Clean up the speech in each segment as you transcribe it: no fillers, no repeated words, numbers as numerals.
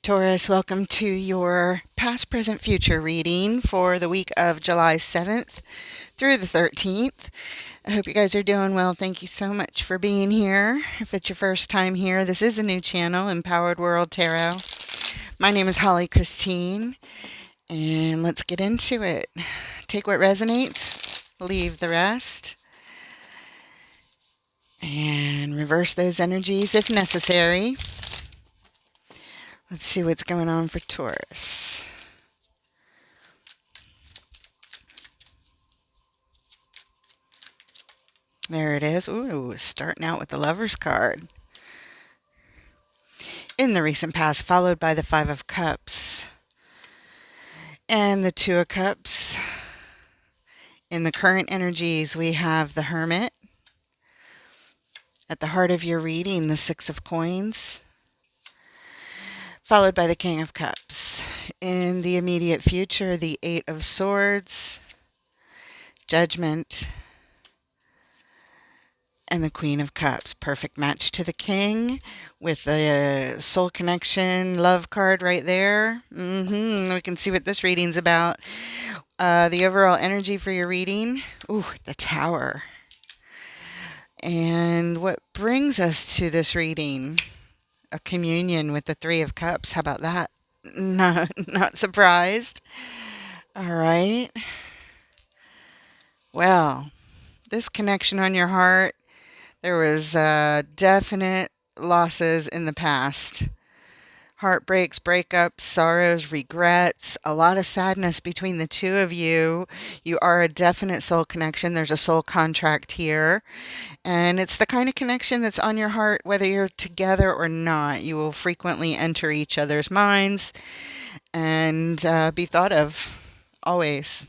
Taurus, welcome to your past, present, future reading for the week of July 7th through the 13th. I hope you guys are doing well. Thank you so much for being here. If it's your first time here, this is a new channel, Empowered World Tarot. My name is Holly Christine, and let's get into it. Take what resonates, leave the rest, and reverse those energies if necessary. Let's see what's going on for Taurus. There it is. Ooh, starting out with the Lover's card. In the recent past, followed by the Five of Cups and the Two of Cups. In the current energies, we have the Hermit. At the heart of your reading, the Six of Coins, followed by the King of Cups. In the immediate future, the Eight of Swords, Judgment, and the Queen of Cups. Perfect match to the King with the Soul Connection love card right there. We can see what this reading's about. The overall energy for your reading. Ooh, the Tower. And what brings us to this reading? A communion with the Three of Cups. How about that? Not surprised. All right. Well, this connection on your heart, there was definite losses in the past. Heartbreaks, breakups, sorrows, regrets, a lot of sadness between the two of you. You are a definite soul connection. There's a soul contract here. And it's the kind of connection that's on your heart, whether you're together or not. You will frequently enter each other's minds and be thought of always.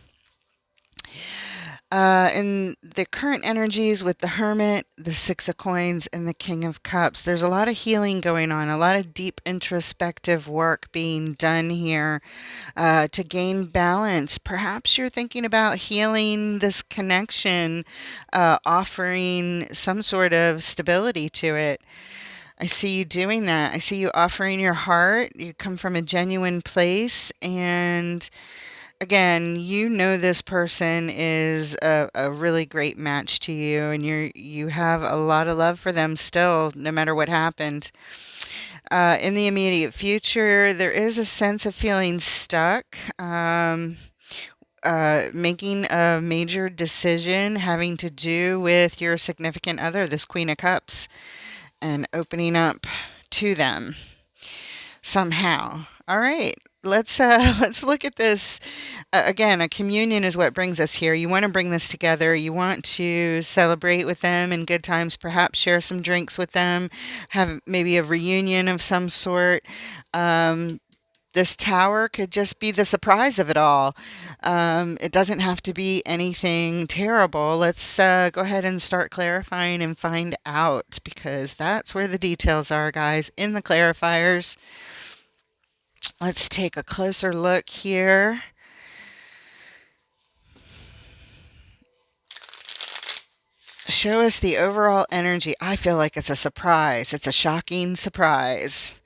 In the current energies with the Hermit, the Six of Coins, and the King of Cups, there's a lot of healing going on, a lot of deep introspective work being done here to gain balance. Perhaps you're thinking about healing this connection, offering some sort of stability to it. I see you doing that. I see you offering your heart. You come from a genuine place, and again, you know this person is a really great match to you, and you have a lot of love for them still, no matter what happened. In the immediate future, there is a sense of feeling stuck, making a major decision having to do with your significant other, this Queen of Cups, and opening up to them somehow. All right. Let's look at this. Again, a communion is what brings us here. You want to bring this together. You want to celebrate with them in good times, perhaps share some drinks with them, have maybe a reunion of some sort. This tower could just be the surprise of it all. It doesn't have to be anything terrible. Let's go ahead and start clarifying and find out, because that's where the details are, guys, in the clarifiers. Let's take a closer look here. Show us the overall energy. I feel like it's a surprise. It's a shocking surprise.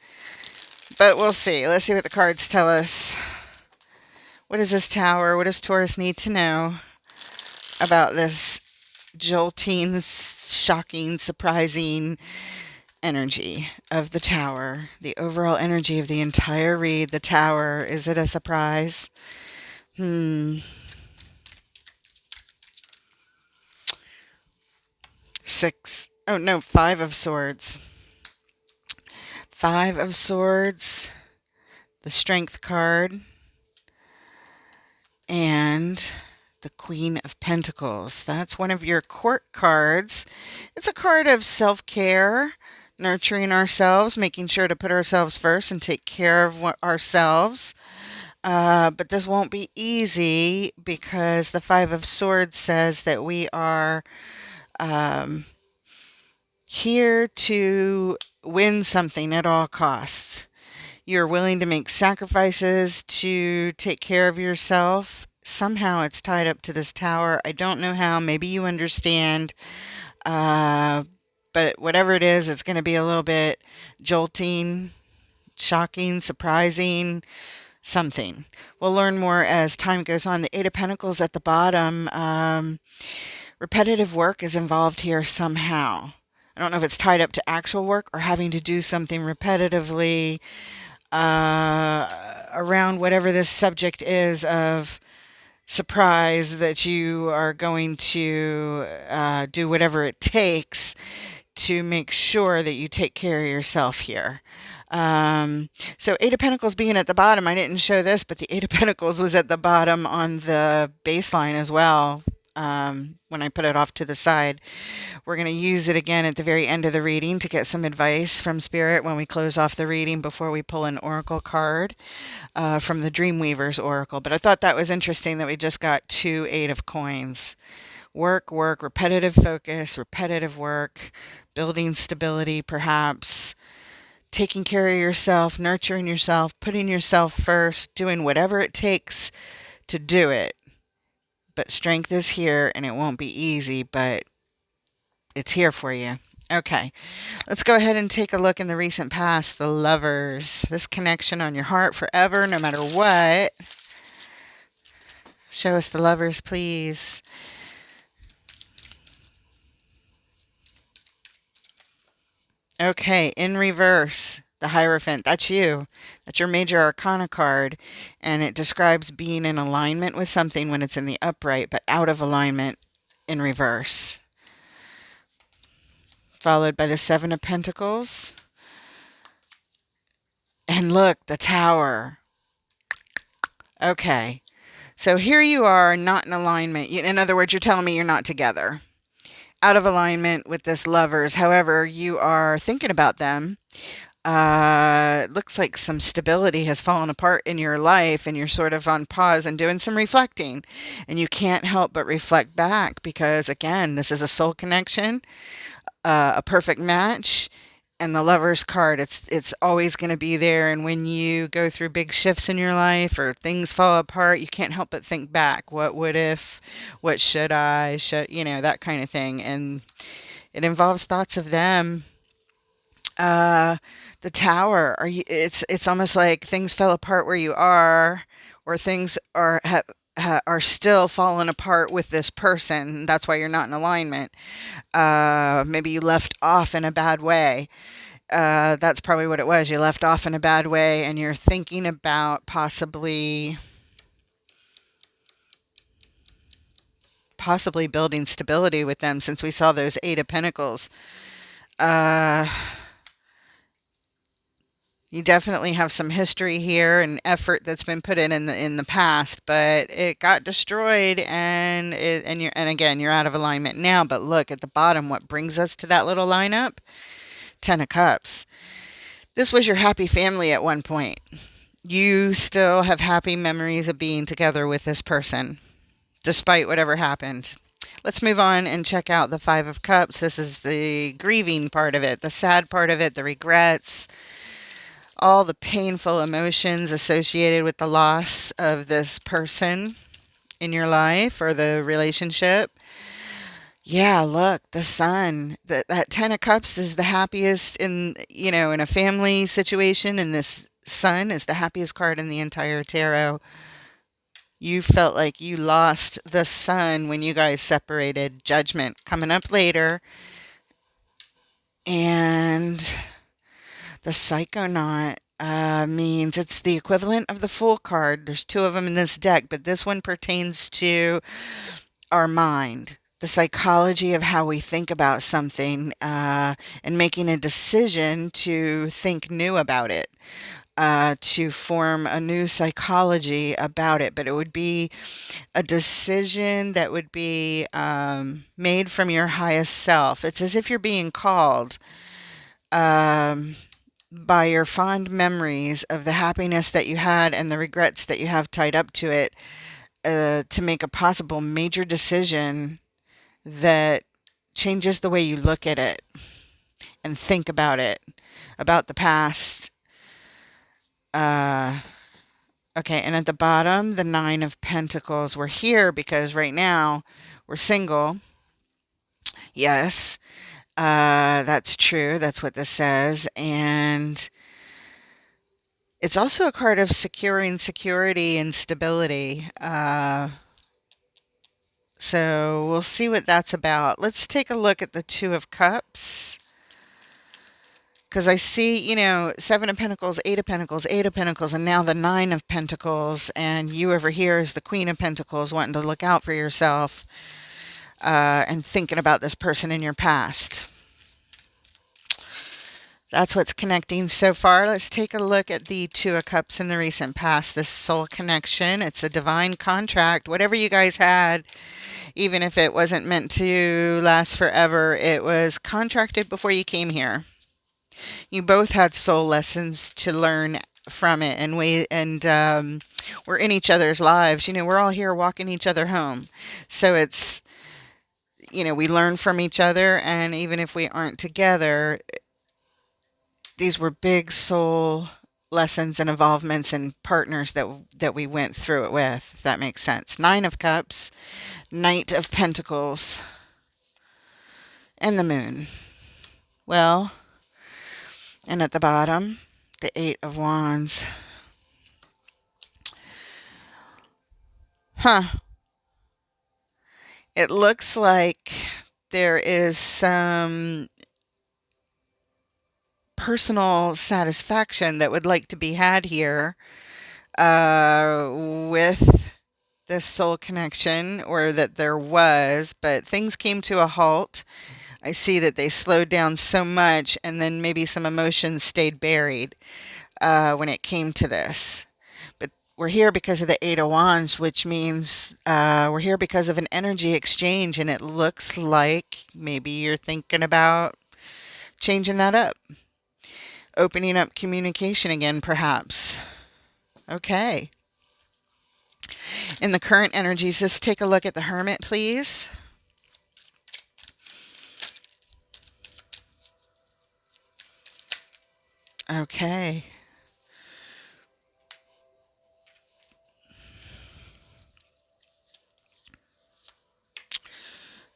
But we'll see. Let's see what the cards tell us. What is this tower? What does Taurus need to know about this jolting, shocking, surprising energy of the tower? The overall energy of the entire read. The tower. Is it a surprise? Five of Swords. Five of Swords, the Strength card, and the Queen of Pentacles. That's one of your court cards. It's a card of self-care, nurturing ourselves, making sure to put ourselves first and take care of ourselves. But this won't be easy, because the Five of Swords says that we are here to win something at all costs. You're willing to make sacrifices to take care of yourself. Somehow it's tied up to this tower. I don't know how. Maybe you understand. But whatever it is, it's going to be a little bit jolting, shocking, surprising, something. We'll learn more as time goes on. The Eight of Pentacles at the bottom, repetitive work is involved here somehow. I don't know if it's tied up to actual work or having to do something repetitively around whatever this subject is of surprise, that you are going to do whatever it takes to make sure that you take care of yourself here. So Eight of Pentacles being at the bottom, I didn't show this, but the Eight of Pentacles was at the bottom on the baseline as well. When I put it off to the side, we're going to use it again at the very end of the reading to get some advice from Spirit when we close off the reading before we pull an oracle card from the Dreamweaver's oracle. But I thought that was interesting that we just got 2 Eight of Coins. Work, repetitive focus, repetitive work, building stability, perhaps taking care of yourself, nurturing yourself, putting yourself first, doing whatever it takes to do it. But strength is here, and it won't be easy, but it's here for you. Okay, let's go ahead and take a look in the recent past. The Lovers. This connection on your heart forever, no matter what. Show us the Lovers, please. Okay, in reverse, the Hierophant. That's you. That's your major arcana card, and it describes being in alignment with something when it's in the upright, but out of alignment in reverse. Followed by the Seven of Pentacles. And look, the Tower. Okay, so here you are, not in alignment. In other words, you're telling me you're not together. Out of alignment with this Lovers. However, you are thinking about them. It looks like some stability has fallen apart in your life, and you're sort of on pause and doing some reflecting. And you can't help but reflect back because, again, this is a soul connection, a perfect match. And the Lovers card, it's always going to be there. And when you go through big shifts in your life or things fall apart, you can't help but think back. What would if? What should I? That kind of thing. And it involves thoughts of them. The Tower. It's almost like things fell apart where you are, or things are still falling apart with this person. That's why you're not in alignment. Maybe you left off in a bad way. That's probably what it was. You left off in a bad way, and you're thinking about possibly building stability with them, since we saw those Eight of Pentacles. You definitely have some history here and effort that's been put in the past, but it got destroyed, and again, you're out of alignment now. But look at the bottom, what brings us to that little lineup? 10 of Cups. This was your happy family at one point. You still have happy memories of being together with this person, despite whatever happened. Let's move on and check out the Five of Cups. This is the grieving part of it, the sad part of it, the regrets, all the painful emotions associated with the loss of this person in your life or the relationship. Yeah, look, the Sun. That 10 of Cups is the happiest in a family situation, and this Sun is the happiest card in the entire tarot. You felt like you lost the Sun when you guys separated. Judgment coming up later. And the Psychonaut means it's the equivalent of the Fool card. There's 2 of them in this deck, but this one pertains to our mind, the psychology of how we think about something, and making a decision to think new about it, to form a new psychology about it. But it would be a decision that would be made from your highest self. It's as if you're being called by your fond memories of the happiness that you had and the regrets that you have tied up to it, to make a possible major decision that changes the way you look at it and think about it, about the past. Okay, and at the bottom, the Nine of Pentacles. We're here because right now we're single. Yes, that's true. That's what this says. And It's also a card of securing security and stability. So we'll see what that's about. Let's take a look at the Two of Cups. Because I see, Seven of Pentacles, Eight of Pentacles, Eight of Pentacles, and now the Nine of Pentacles. And you over here is the Queen of Pentacles, wanting to look out for yourself and thinking about this person in your past. That's what's connecting so far. Let's take a look at the Two of Cups in the recent past. This soul connection. It's a divine contract. Whatever you guys had, even if it wasn't meant to last forever, it was contracted before you came here. You both had soul lessons to learn from it, and we're in each other's lives. We're all here walking each other home. So it's, we learn from each other, and even if we aren't together, these were big soul lessons and involvements and partners that we went through it with, if that makes sense. Nine of Cups, Knight of Pentacles, and the Moon. Well, and at the bottom, the Eight of Wands. It looks like there is some personal satisfaction that would like to be had here with this soul connection, or that there was, but things came to a halt. I see that they slowed down so much, and then maybe some emotions stayed buried when it came to this. But we're here because of the Eight of Wands, which means we're here because of an energy exchange, and it looks like maybe you're thinking about changing that up. Opening up communication again, perhaps. Okay. In the current energies, let's take a look at the Hermit, please. Okay.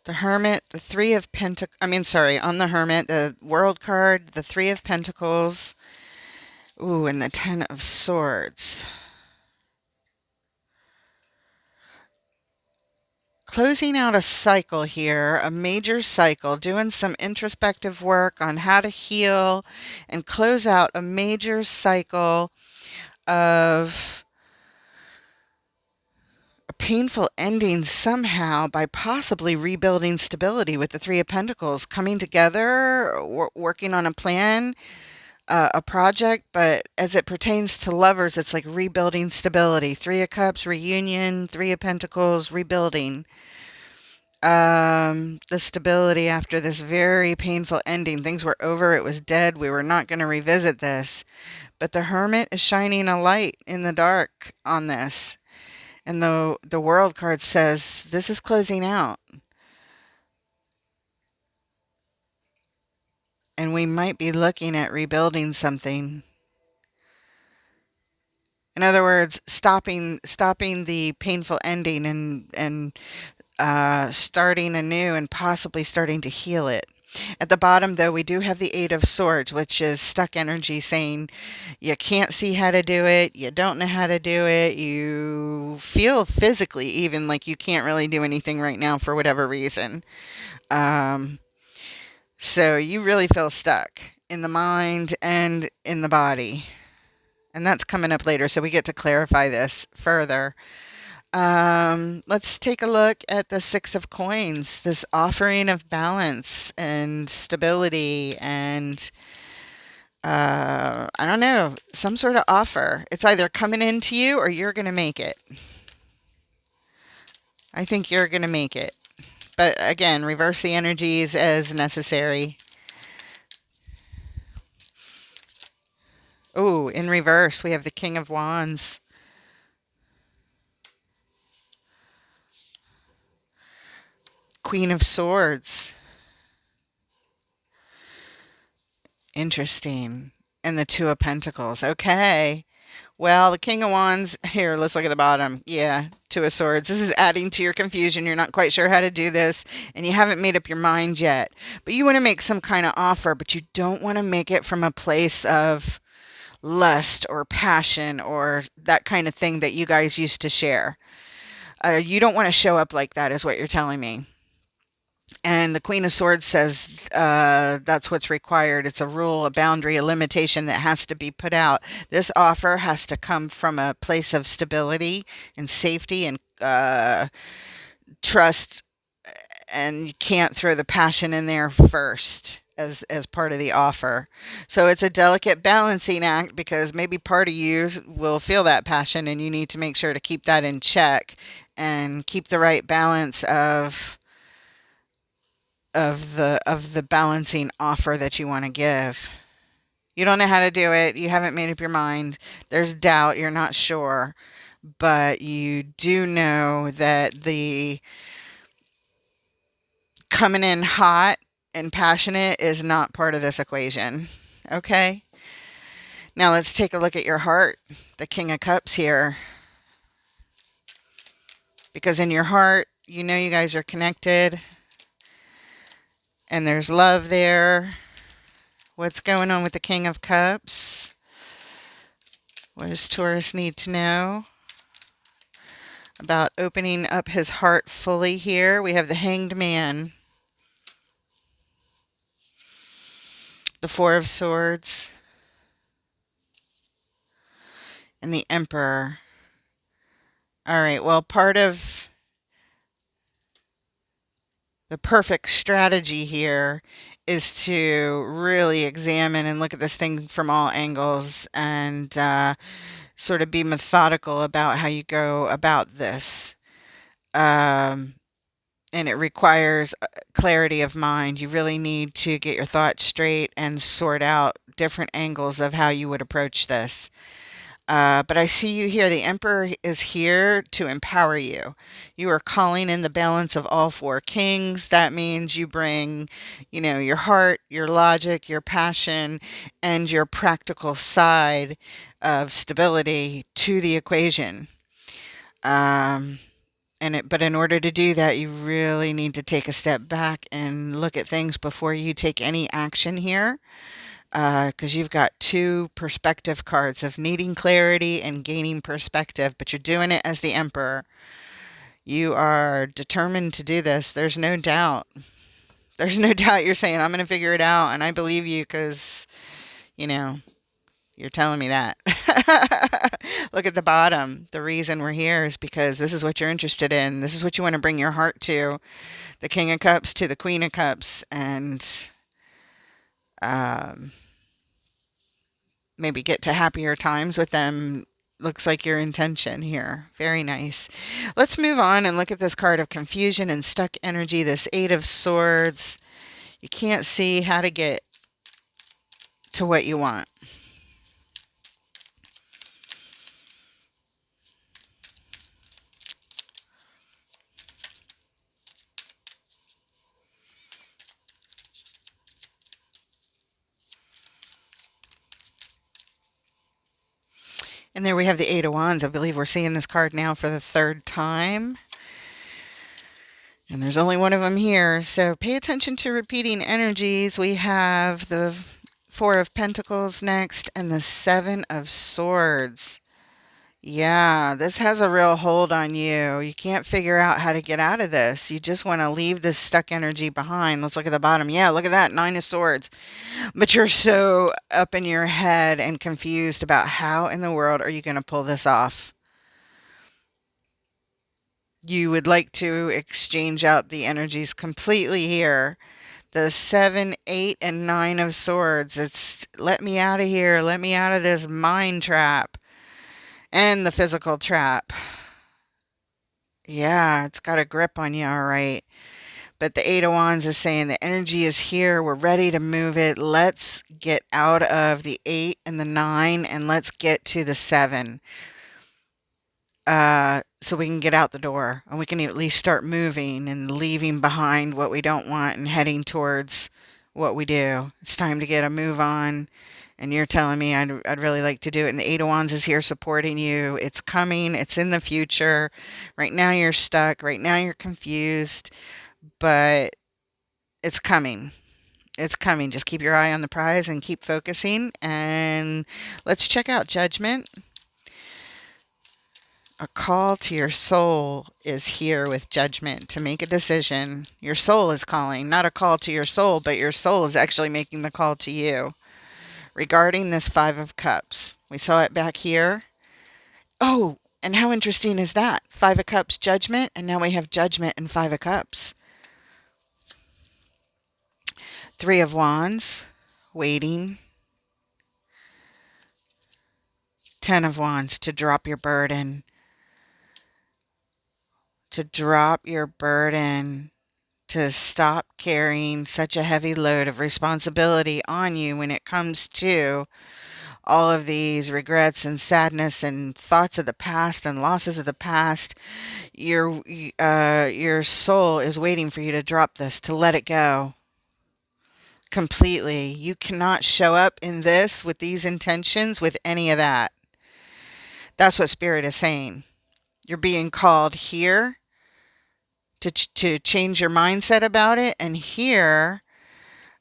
The Hermit, the Three of Pentacles, on the Hermit, the World card, the Three of Pentacles, ooh, and the Ten of Swords. Closing out a cycle here, a major cycle, doing some introspective work on how to heal and close out a major cycle of a painful ending somehow by possibly rebuilding stability with the Three of Pentacles, coming together, working on a plan, a project. But as it pertains to lovers, it's like rebuilding stability. Three of Cups, reunion. Three of Pentacles, rebuilding the stability after this very painful ending. Things were over. It was dead. We were not going to revisit this. But the Hermit is shining a light in the dark on this. And the World card says this is closing out. And we might be looking at rebuilding something. In other words, stopping the painful ending and starting anew, and possibly starting to heal it. At the bottom, though, we do have the Eight of Swords, which is stuck energy, saying you can't see how to do it, you don't know how to do it, you feel physically even like you can't really do anything right now for whatever reason. So you really feel stuck in the mind and in the body. And that's coming up later, so we get to clarify this further. Let's take a look at the Six of Coins, this offering of balance and stability and, I don't know, some sort of offer. It's either coming into you or you're going to make it. I think you're going to make it. But again, reverse the energies as necessary. Oh, in reverse, we have the King of Wands. Queen of Swords. Interesting. And the Two of Pentacles. Okay. Well, the King of Wands, here, let's look at the bottom. Yeah, Two of Swords. This is adding to your confusion. You're not quite sure how to do this, and you haven't made up your mind yet. But you want to make some kind of offer, but you don't want to make it from a place of lust or passion or that kind of thing that you guys used to share. You don't want to show up like that, is what you're telling me. And the Queen of Swords says that's what's required. It's a rule, a boundary, a limitation that has to be put out. This offer has to come from a place of stability and safety and trust, and you can't throw the passion in there first as part of the offer. So it's a delicate balancing act because maybe part of you will feel that passion and you need to make sure to keep that in check and keep the right balance of the balancing offer that you want to give. You don't know how to do it. You haven't made up your mind. There's doubt. You're not sure. But you do know that the coming in hot and passionate is not part of this equation. Okay? Now let's take a look at your heart. The King of Cups here. Because in your heart, you know you guys are connected. And there's love there. What's going on with the King of Cups? What does Taurus need to know about opening up his heart fully here? We have the Hanged Man, the Four of Swords, and the Emperor. All right, well, part of the perfect strategy here is to really examine and look at this thing from all angles and sort of be methodical about how you go about this. And it requires clarity of mind. You really need to get your thoughts straight and sort out different angles of how you would approach this. But I see you here. The Emperor is here to empower you. You are calling in the balance of all four kings. That means you bring, your heart, your logic, your passion, and your practical side of stability to the equation. But in order to do that, you really need to take a step back and look at things before you take any action here. Because you've got two perspective cards of needing clarity and gaining perspective, but you're doing it as the Emperor. You are determined to do this. There's no doubt. There's no doubt you're saying, I'm going to figure it out, and I believe you because, you're telling me that. Look at the bottom. The reason we're here is because this is what you're interested in. This is what you want to bring your heart to. The King of Cups to the Queen of Cups, and maybe get to happier times with them. Looks like your intention here. Very nice. Let's move on and look at this card of confusion and stuck energy, this Eight of Swords. You can't see how to get to what you want. And there we have the Eight of Wands. I believe we're seeing this card now for the third time. And there's only one of them here. So pay attention to repeating energies. We have the Four of Pentacles next and the Seven of Swords. Yeah, this has a real hold on you. You can't figure out how to get out of this. You just want to leave this stuck energy behind. Let's look at the bottom. Yeah, look at that. Nine of Swords. But you're so up in your head and confused about how in the world are you going to pull this off. You would like to exchange out the energies completely here. The 7, 8, and 9 of Swords. It's let me out of here. Let me out of this mind trap. And the physical trap. Yeah, it's got a grip on you, all right. But the Eight of Wands is saying the energy is here. We're ready to move it. Let's get out of the 8 and the 9 and let's get to the 7. So we can get out the door and we can at least start moving and leaving behind what we don't want and heading towards what we do. It's time to get a move on. And you're telling me I'd really like to do it. And the Eight of Wands is here supporting you. It's coming. It's in the future. Right now you're stuck. Right now you're confused. But it's coming. It's coming. Just keep your eye on the prize and keep focusing. And let's check out judgment. A call to your soul is here with judgment to make a decision. Your soul is calling, not a call to your soul, but your soul is actually making the call to you regarding this Five of Cups. We saw it back here. Oh, and how interesting is that? Five of Cups, judgment, and now we have judgment and Five of Cups. Three of Wands, waiting. 10 of Wands, to drop your burden. To drop your burden. To stop carrying such a heavy load of responsibility on you when it comes to all of these regrets and sadness and thoughts of the past and losses of the past. Your soul is waiting for you to drop this, to let it go completely. You cannot show up in this with these intentions with any of that. That's what Spirit is saying. You're being called here to change your mindset about it, and here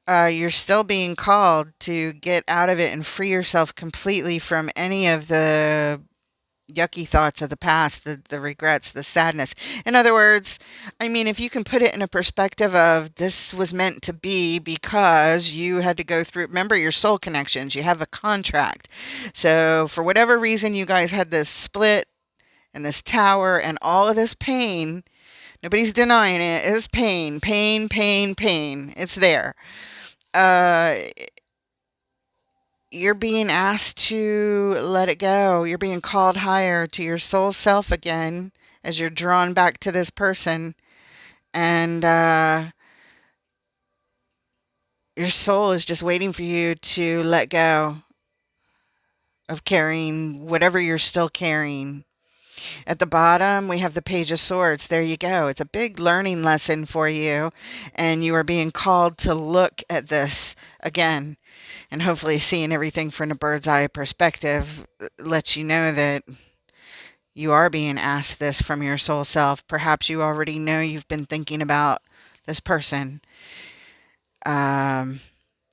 you're still being called to get out of it and free yourself completely from any of the yucky thoughts of the past, the regrets, the sadness. In other words, I mean, if you can put it in a perspective of this was meant to be because you had to go through, remember your soul connections, you have a contract. So for whatever reason, you guys had this split and this tower and all of this pain. Nobody's denying it. It's pain, pain, pain, pain. It's there. You're being asked to let it go. You're being called higher to your soul self again as you're drawn back to this person. And your soul is just waiting for you to let go of carrying whatever you're still carrying. At the bottom, we have the Page of Swords. There you go. It's a big learning lesson for you. And you are being called to look at this again. And hopefully seeing everything from a bird's eye perspective lets you know that you are being asked this from your soul self. Perhaps you already know you've been thinking about this person a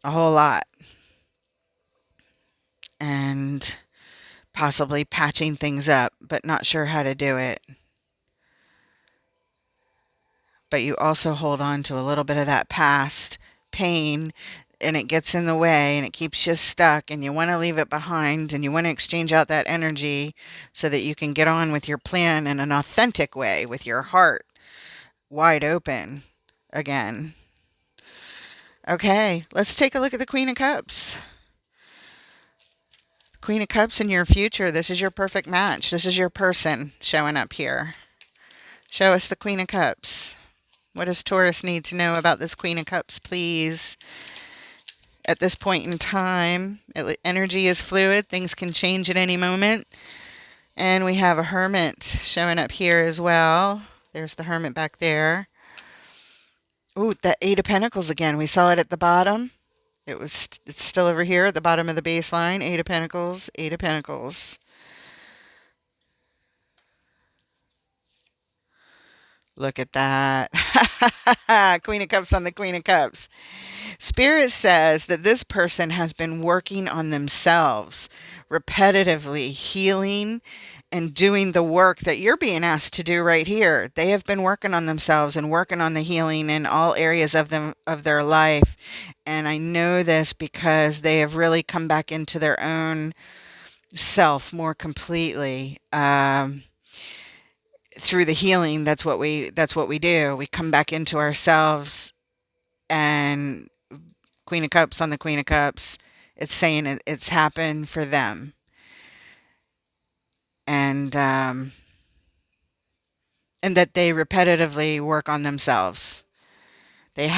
whole lot. And possibly patching things up, but not sure how to do it. But you also hold on to a little bit of that past pain, and it gets in the way and it keeps you stuck, and you want to leave it behind, and you want to exchange out that energy so that you can get on with your plan in an authentic way with your heart wide open again. Okay, let's take a look at the Queen of Cups. Queen of Cups in your future. This is your perfect match. This is your person showing up here. Show us the Queen of Cups. What does Taurus need to know about this Queen of Cups, please? At this point in time, energy is fluid. Things can change at any moment. And we have a Hermit showing up here as well. There's the Hermit back there. Ooh, that Eight of Pentacles again. We saw it at the bottom. It's still over here at the bottom of the baseline. Eight of Pentacles, Eight of Pentacles. Look at that. Queen of Cups on the Queen of Cups. Spirit says that this person has been working on themselves, repetitively healing and doing the work that you're being asked to do right here. They have been working on themselves and working on the healing in all areas of their life. And I know this because they have really come back into their own self more completely. Through the healing, that's what we do. We come back into ourselves. And Queen of Cups on the Queen of Cups, it's saying it's happened for them. And that they repetitively work on themselves. They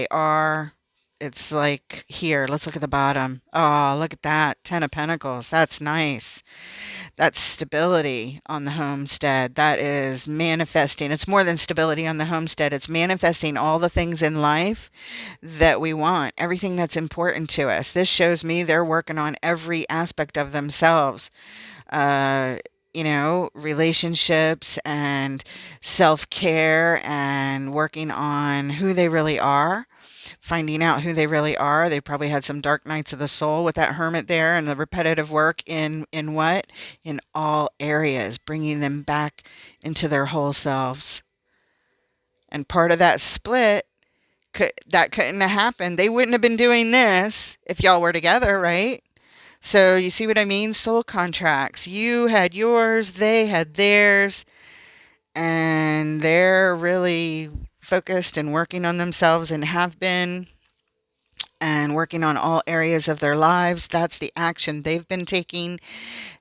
are. It's like here, let's look at the bottom. Oh, look at that. 10 of Pentacles. That's nice. That's stability on the homestead. That is manifesting. It's more than stability on the homestead. It's manifesting all the things in life that we want, everything that's important to us. This shows me they're working on every aspect of themselves. Relationships and self-care and working on who they really are. finding out who they really are. They probably had some dark nights of the soul with that hermit there, and the repetitive work in what? In all areas, bringing them back into their whole selves. And part of that split that couldn't have happened. They wouldn't have been doing this if y'all were together, right? So you see what I mean? Soul contracts. You had yours, they had theirs, and they're really focused and working on themselves and have been, and working on all areas of their lives. That's the action they've been taking.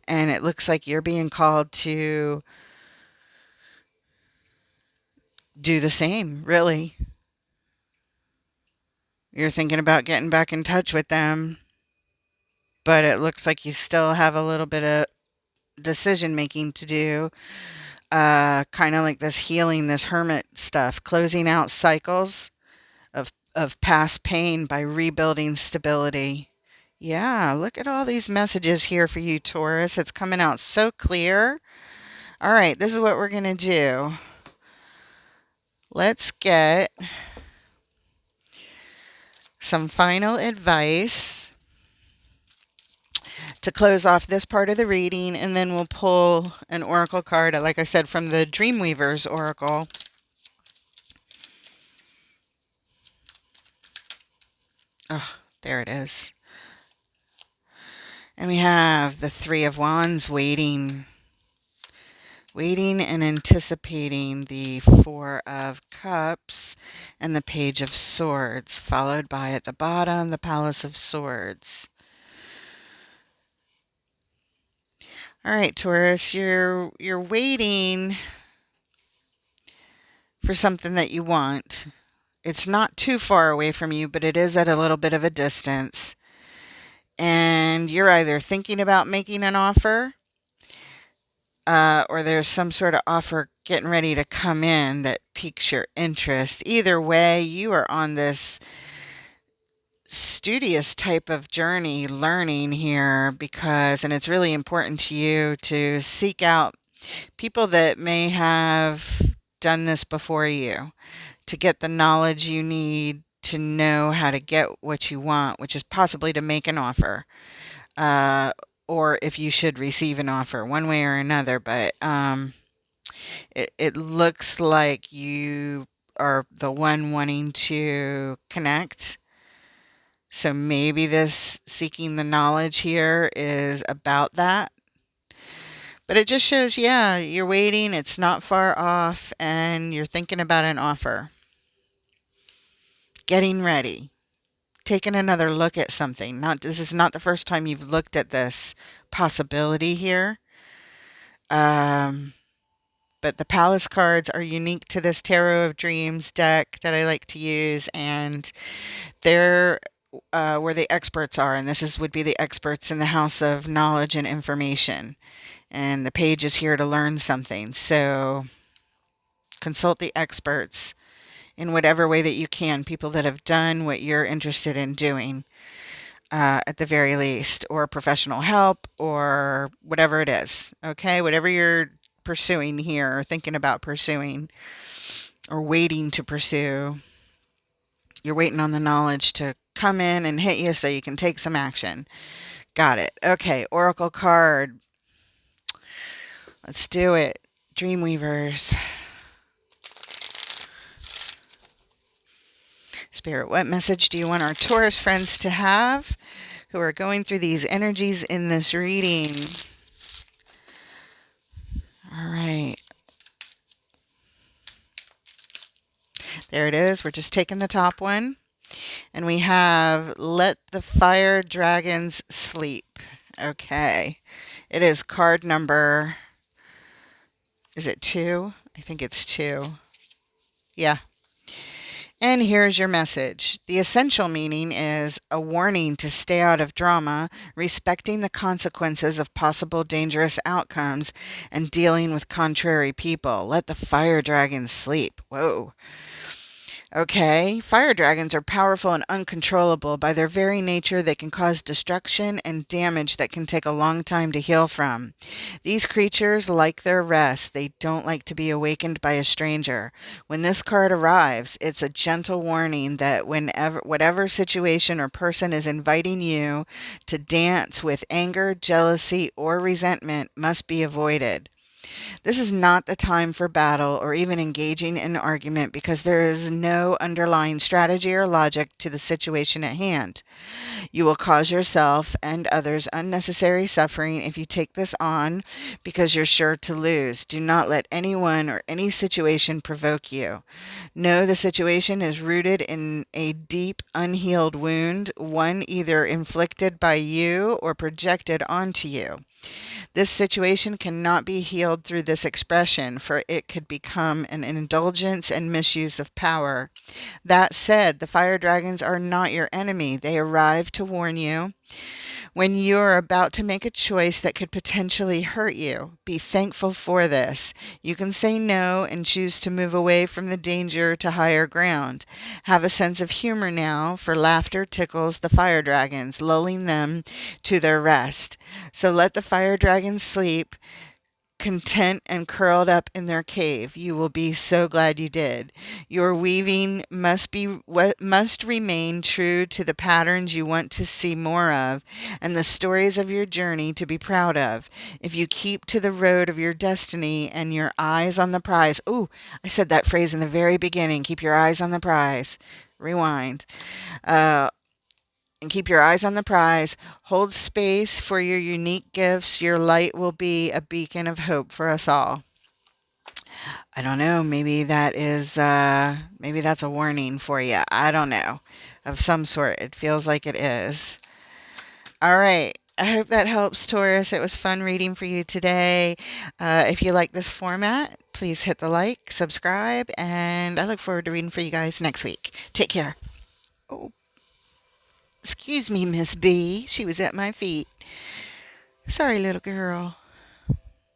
And it looks like you're being called to do the same, really. You're thinking about getting back in touch with them, but it looks like you still have a little bit of decision making to do. Kind of like this healing, this hermit stuff, closing out cycles of past pain by rebuilding stability. Yeah, look at all these messages here for you, Taurus. It's coming out so clear. All right, this is what we're going to do. Let's get some final advice to close off this part of the reading, and then we'll pull an oracle card, like I said, from the Dreamweaver's Oracle. Oh, there it is. And we have the Three of Wands waiting and anticipating the Four of Cups and the Page of Swords, followed by at the bottom the Palace of Swords. All right, Taurus, you're waiting for something that you want. It's not too far away from you, but it is at a little bit of a distance. And you're either thinking about making an offer, or there's some sort of offer getting ready to come in that piques your interest. Either way, you are on this studious type of journey learning here, and it's really important to you to seek out people that may have done this before you, to get the knowledge you need to know how to get what you want, which is possibly to make an offer, or if you should receive an offer, one way or another. But it looks like you are the one wanting to connect. So maybe this seeking the knowledge here is about that. But it just shows, yeah, you're waiting, it's not far off, and you're thinking about an offer. Getting ready. Taking another look at something. This is not the first time you've looked at this possibility here. But the Palace cards are unique to this Tarot of Dreams deck that I like to use, and they're where the experts are, and would be the experts in the house of knowledge and information. And the page is here to learn something. So consult the experts in whatever way that you can, people that have done what you're interested in doing, at the very least, or professional help, or whatever it is. Okay, whatever you're pursuing here, or thinking about pursuing, or waiting to pursue, you're waiting on the knowledge to come in and hit you so you can take some action. Got it. Okay, oracle card. Let's do it. Dreamweavers. Spirit, what message do you want our Taurus friends to have who are going through these energies in this reading? All right. There it is. We're just taking the top one. And we have Let the Fire Dragons Sleep. Okay. It is card number, is it 2? I think it's 2. Yeah. And here's your message. The essential meaning is a warning to stay out of drama, respecting the consequences of possible dangerous outcomes, and dealing with contrary people. Let the fire dragons sleep. Whoa. Okay, fire dragons are powerful and uncontrollable. By their very nature, they can cause destruction and damage that can take a long time to heal from. These creatures like their rest. They don't like to be awakened by a stranger. When this card arrives, it's a gentle warning that whatever situation or person is inviting you to dance with anger, jealousy, or resentment must be avoided. This is not the time for battle or even engaging in argument because there is no underlying strategy or logic to the situation at hand. You will cause yourself and others unnecessary suffering if you take this on because you're sure to lose. Do not let anyone or any situation provoke you. Know the situation is rooted in a deep, unhealed wound, one either inflicted by you or projected onto you. This situation cannot be healed through this expression, for it could become an indulgence and misuse of power. That said, the fire dragons are not your enemy. They arrive to warn you when you're about to make a choice that could potentially hurt you. Be thankful for this. You can say no and choose to move away from the danger to higher ground. Have a sense of humor now, for laughter tickles the fire dragons, lulling them to their rest. So let the fire dragons sleep, content and curled up in their cave. You will be so glad you did. Your weaving must remain true to the patterns you want to see more of and the stories of your journey to be proud of. If you keep to the road of your destiny and your eyes on the prize. Ooh, I said that phrase in the very beginning. Keep your eyes on the prize. Rewind. Uh, and keep your eyes on the prize. Hold space for your unique gifts. Your light will be a beacon of hope for us all. I don't know. Maybe that's a warning for you. I don't know. Of some sort. It feels like it is. All right. I hope that helps, Taurus. It was fun reading for you today. If you like this format, please hit the like, subscribe, and I look forward to reading for you guys next week. Take care. Oh, excuse me, Miss B. She was at my feet. Sorry, little girl.